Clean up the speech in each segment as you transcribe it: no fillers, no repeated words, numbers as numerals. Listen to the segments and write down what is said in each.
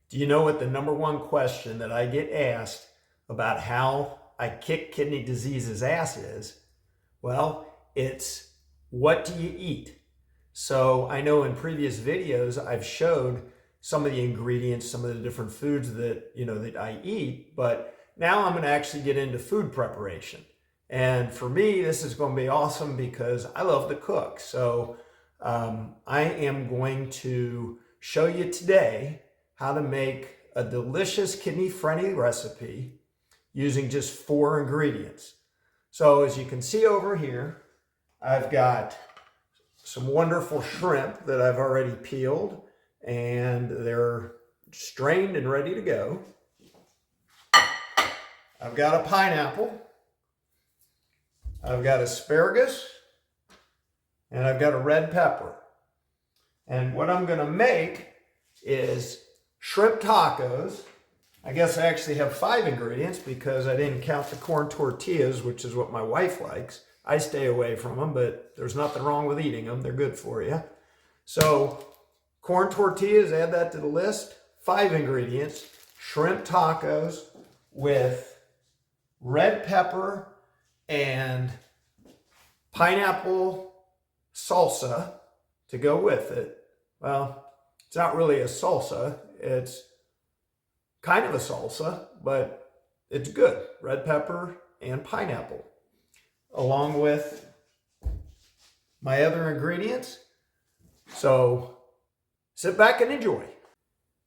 Do you know what the number one question that I get asked about how I kick kidney disease's ass is? Well, it's what do you eat? So I know in previous videos I've showed some of the ingredients, some of the different foods that I eat, but now I'm going to actually get into food preparation. And for me, this is going to be awesome because I love to cook. So I am going to show you today how to make a delicious kidney-friendly recipe using just 4 ingredients. So as you can see over here, I've got some wonderful shrimp that I've already peeled and they're strained and ready to go. I've got a pineapple, I've got asparagus, and I've got a red pepper. And what I'm going to make is shrimp tacos. I guess I actually have 5 ingredients because I didn't count the corn tortillas, which is what my wife likes. I stay away from them, but there's nothing wrong with eating them. They're good for you. So corn tortillas, add that to the list. 5 ingredients, shrimp tacos with red pepper and pineapple salsa to go with it. Well, it's not really a salsa. It's kind of a salsa, but it's good. Red pepper and pineapple, along with my other ingredients. So sit back and enjoy.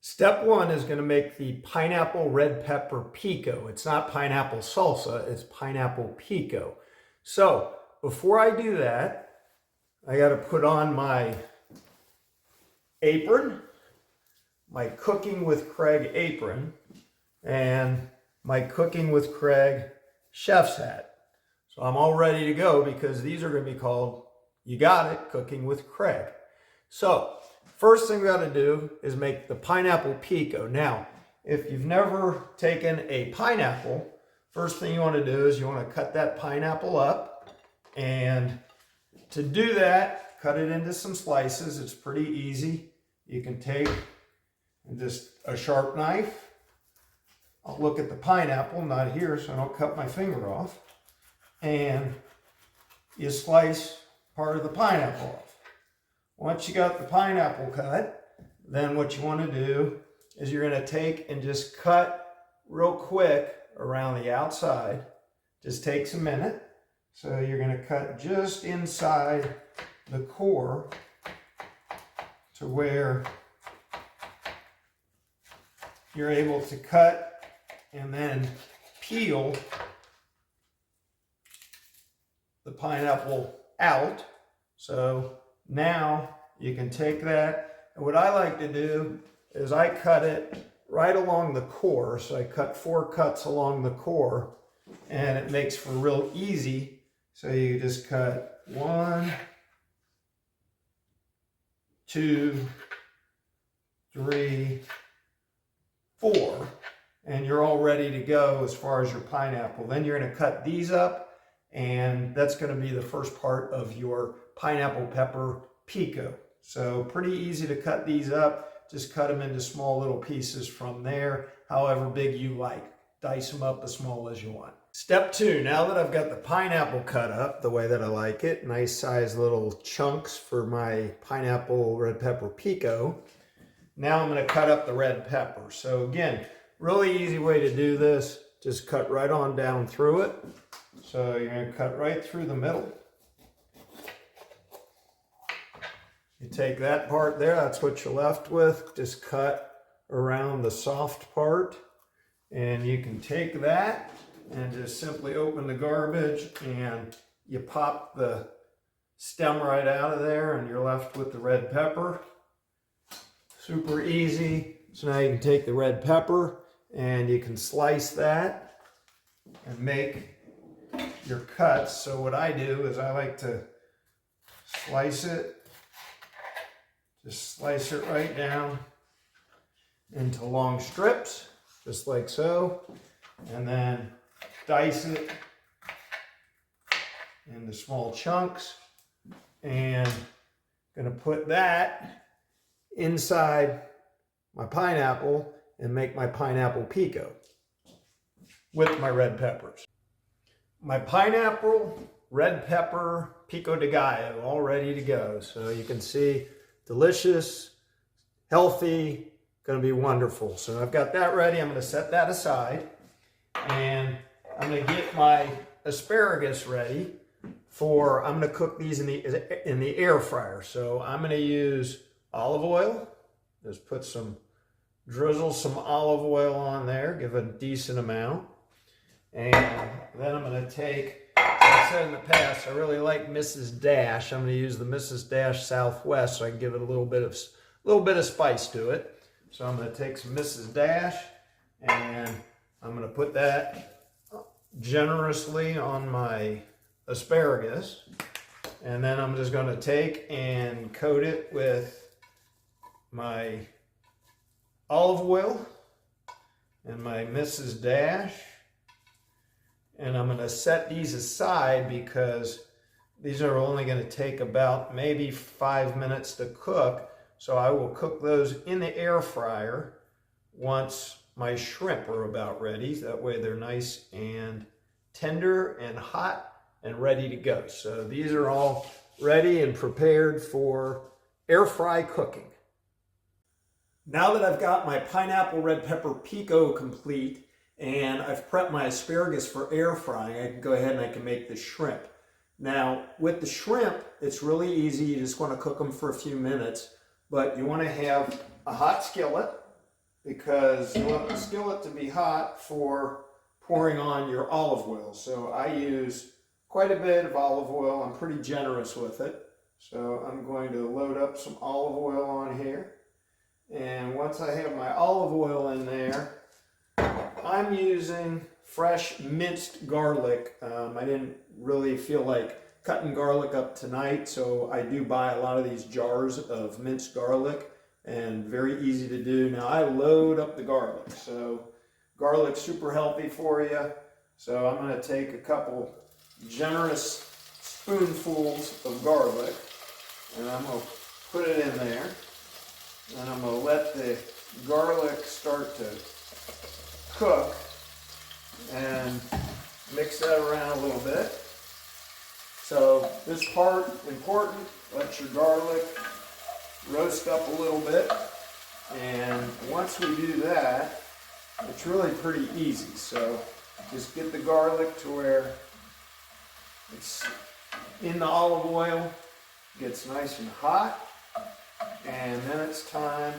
Step 1 is going to make the pineapple red pepper pico. It's not pineapple salsa, it's pineapple pico. So before I do that, I got to put on my apron, my Cooking with Craig apron, and my Cooking with Craig chef's hat. So I'm all ready to go because these are going to be called, you got it, Cooking with Craig. So first thing we got to do is make the pineapple pico. Now, if you've never taken a pineapple, first thing you want to do is you want to cut that pineapple up. And to do that, cut it into some slices. It's pretty easy. You can take just a sharp knife. I'll look at the pineapple, not here, so I don't cut my finger off. And you slice part of the pineapple off. Once you got the pineapple cut, then what you want to do is you're going to take and just cut real quick around the outside. Just takes a minute. So you're going to cut just inside the core to where you're able to cut and then peel the pineapple out. So now you can take that, and what I like to do is I cut it right along the core. So I cut 4 cuts along the core, and it makes for real easy. So you just cut 1, 2, 3, 4, and you're all ready to go as far as your pineapple. Then you're going to cut these up, and that's going to be the first part of your pineapple pepper pico. So pretty easy to cut these up. Just cut them into small little pieces from there, however big you like. Dice them up as small as you want. Step 2, now that I've got the pineapple cut up the way that I like it, nice size little chunks for my pineapple red pepper pico, now I'm going to cut up the red pepper. So again, really easy way to do this, just cut right on down through it. So you're going to cut right through the middle. You take that part there, that's what you're left with. Just cut around the soft part. And you can take that and just simply open the garbage and you pop the stem right out of there and you're left with the red pepper. Super easy. So now you can take the red pepper and you can slice that and make your cuts. So what I do is I like to slice it. Just slice it right down into long strips, just like so, and then dice it into small chunks, and I'm going to put that inside my pineapple, and make my pineapple pico with my red peppers. My pineapple, red pepper, pico de gallo all ready to go. So you can see delicious, healthy, going to be wonderful. So I've got that ready. I'm going to set that aside, and I'm going to get my asparagus ready for, I'm going to cook these in the air fryer. So I'm going to use olive oil. Just drizzle some olive oil on there, give a decent amount. And then I'm going to take, as I said in the past, I really like Mrs. Dash. I'm going to use the Mrs. Dash Southwest so I can give it a little bit of spice to it. So I'm going to take some Mrs. Dash, and I'm going to put that generously on my asparagus. And then I'm just going to take and coat it with my olive oil and my Mrs. Dash. And I'm going to set these aside because these are only going to take about maybe 5 minutes to cook. So I will cook those in the air fryer once my shrimp are about ready. That way they're nice and tender and hot and ready to go. So these are all ready and prepared for air fry cooking. Now that I've got my pineapple red pepper pico complete, and I've prepped my asparagus for air frying, I can go ahead and I can make the shrimp. Now, with the shrimp, it's really easy. You just want to cook them for a few minutes, but you want to have a hot skillet because you want the skillet to be hot for pouring on your olive oil. So I use quite a bit of olive oil. I'm pretty generous with it. So I'm going to load up some olive oil on here. And once I have my olive oil in there, I'm using fresh minced garlic. I didn't really feel like cutting garlic up tonight, so I do buy a lot of these jars of minced garlic, and very easy to do. Now I load up the garlic, so garlic's super healthy for you. So I'm going to take a couple generous spoonfuls of garlic, and I'm going to put it in there, and I'm going to let the garlic start to cook and mix that around a little bit. So this part, important, let your garlic roast up a little bit. And once we do that, it's really pretty easy. So just get the garlic to where it's in the olive oil, gets nice and hot, and then it's time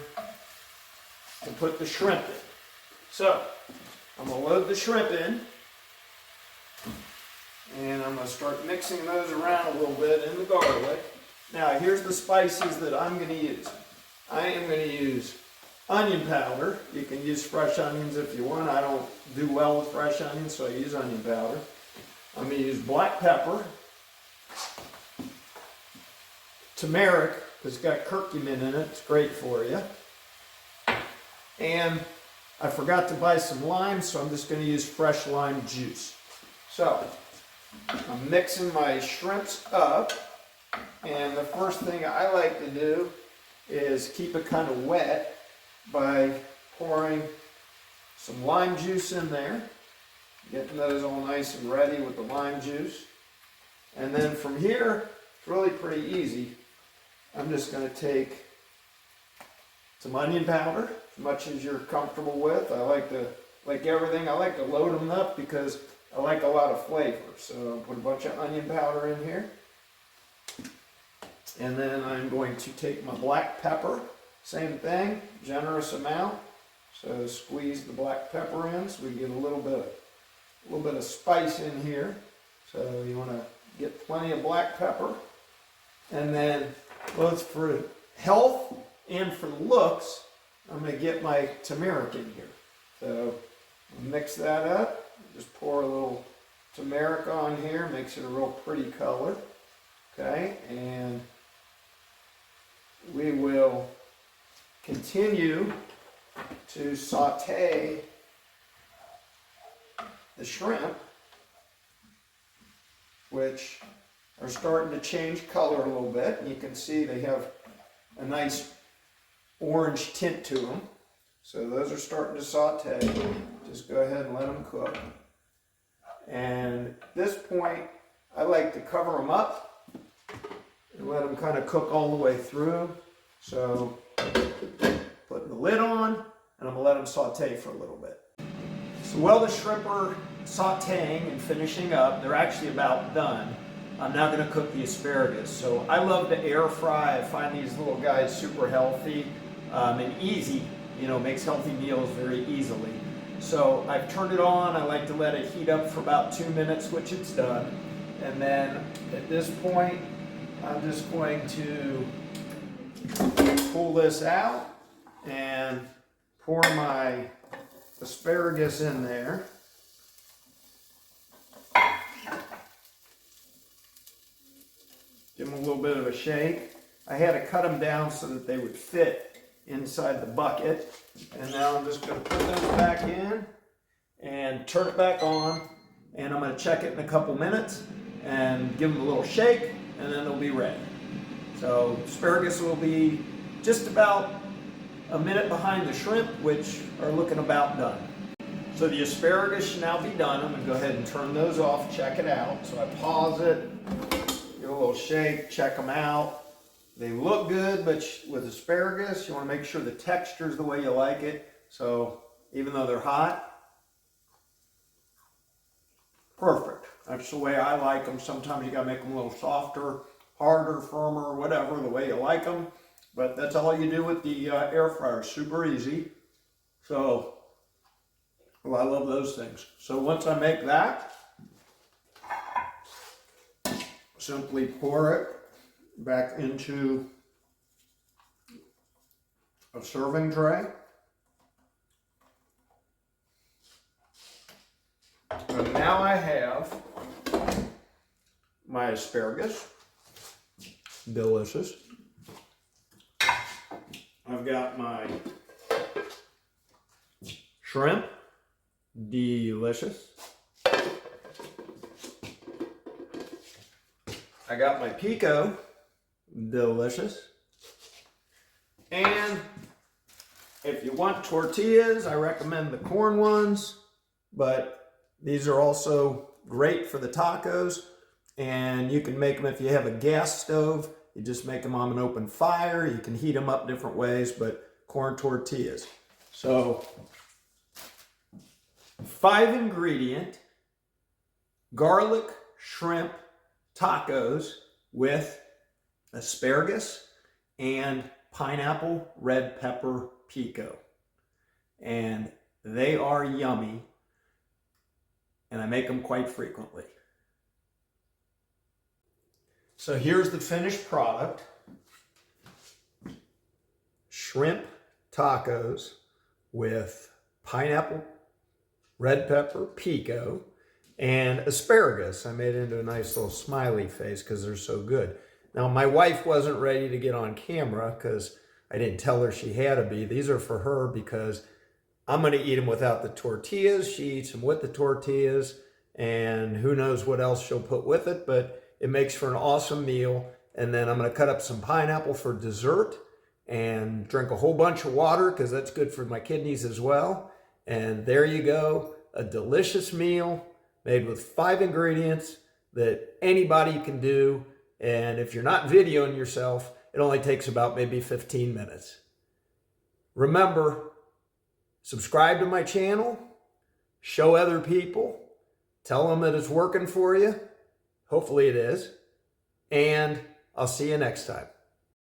to put the shrimp in. So I'm going to load the shrimp in, and I'm going to start mixing those around a little bit in the garlic. Now here's the spices that I'm going to use. I am going to use onion powder. You can use fresh onions if you want. I don't do well with fresh onions, so I use onion powder. I'm going to use black pepper, turmeric, because it's got curcumin in it. It's great for you. And I forgot to buy some lime, so I'm just going to use fresh lime juice. So I'm mixing my shrimps up, and the first thing I like to do is keep it kind of wet by pouring some lime juice in there, getting those all nice and ready with the lime juice. And then from here, it's really pretty easy. I'm just going to take some onion powder, as much as you're comfortable with. I like everything, I like to load them up because I like a lot of flavor. So I'll put a bunch of onion powder in here. And then I'm going to take my black pepper, same thing, generous amount. So squeeze the black pepper in so we get a little bit of spice in here. So you want to get plenty of black pepper. And then both for health and for looks, I'm going to get my turmeric in here. So mix that up. Just pour a little turmeric on here, makes it a real pretty color. Okay, and we will continue to saute the shrimp, which are starting to change color a little bit. You can see they have a nice orange tint to them. So those are starting to saute. Just go ahead and let them cook. And at this point, I like to cover them up and let them kind of cook all the way through. So putting the lid on, and I'm gonna let them saute for a little bit. So while the shrimp are sauteing and finishing up, they're actually about done. I'm now gonna cook the asparagus. So I love to air fry. I find these little guys super healthy and easy. You know, makes healthy meals very easily. So I've turned it on. I like to let it heat up for about 2 minutes, which it's done. And then at this point, I'm just going to pull this out and pour my asparagus in there. Give them a little bit of a shake. I had to cut them down so that they would fit inside the bucket. And now I'm just going to put those back in and turn it back on. And I'm going to check it in a couple minutes and give them a little shake, and then they'll be ready. So asparagus will be just about a minute behind the shrimp, which are looking about done. So the asparagus should now be done. I'm going to go ahead and turn those off, check it out. So I pause it, give a little shake, check them out. They look good, but with asparagus, you want to make sure the texture is the way you like it. So even though they're hot, perfect. That's the way I like them. Sometimes you got to make them a little softer, harder, firmer, whatever, the way you like them. But that's all you do with the air fryer. Super easy. So, well, I love those things. So once I make that, simply pour it back into a serving tray. And now I have my asparagus, delicious. I've got my shrimp, delicious. I got my pico, delicious. And if you want tortillas, I recommend the corn ones, but these are also great for the tacos. And you can make them if you have a gas stove. You just make them on an open fire. You can heat them up different ways, but corn tortillas. So 5-ingredient garlic shrimp tacos with asparagus and pineapple red pepper pico. And they are yummy, and I make them quite frequently. So here's the finished product. Shrimp tacos with pineapple, red pepper, pico, and asparagus. I made it into a nice little smiley face because they're so good. Now, my wife wasn't ready to get on camera because I didn't tell her she had to be. These are for her because I'm going to eat them without the tortillas. She eats them with the tortillas, and who knows what else she'll put with it, but it makes for an awesome meal. And then I'm going to cut up some pineapple for dessert and drink a whole bunch of water because that's good for my kidneys as well. And there you go, a delicious meal made with 5 ingredients that anybody can do. And if you're not videoing yourself, it only takes about maybe 15 minutes. Remember, subscribe to my channel, show other people, tell them that it's working for you. Hopefully it is. And I'll see you next time.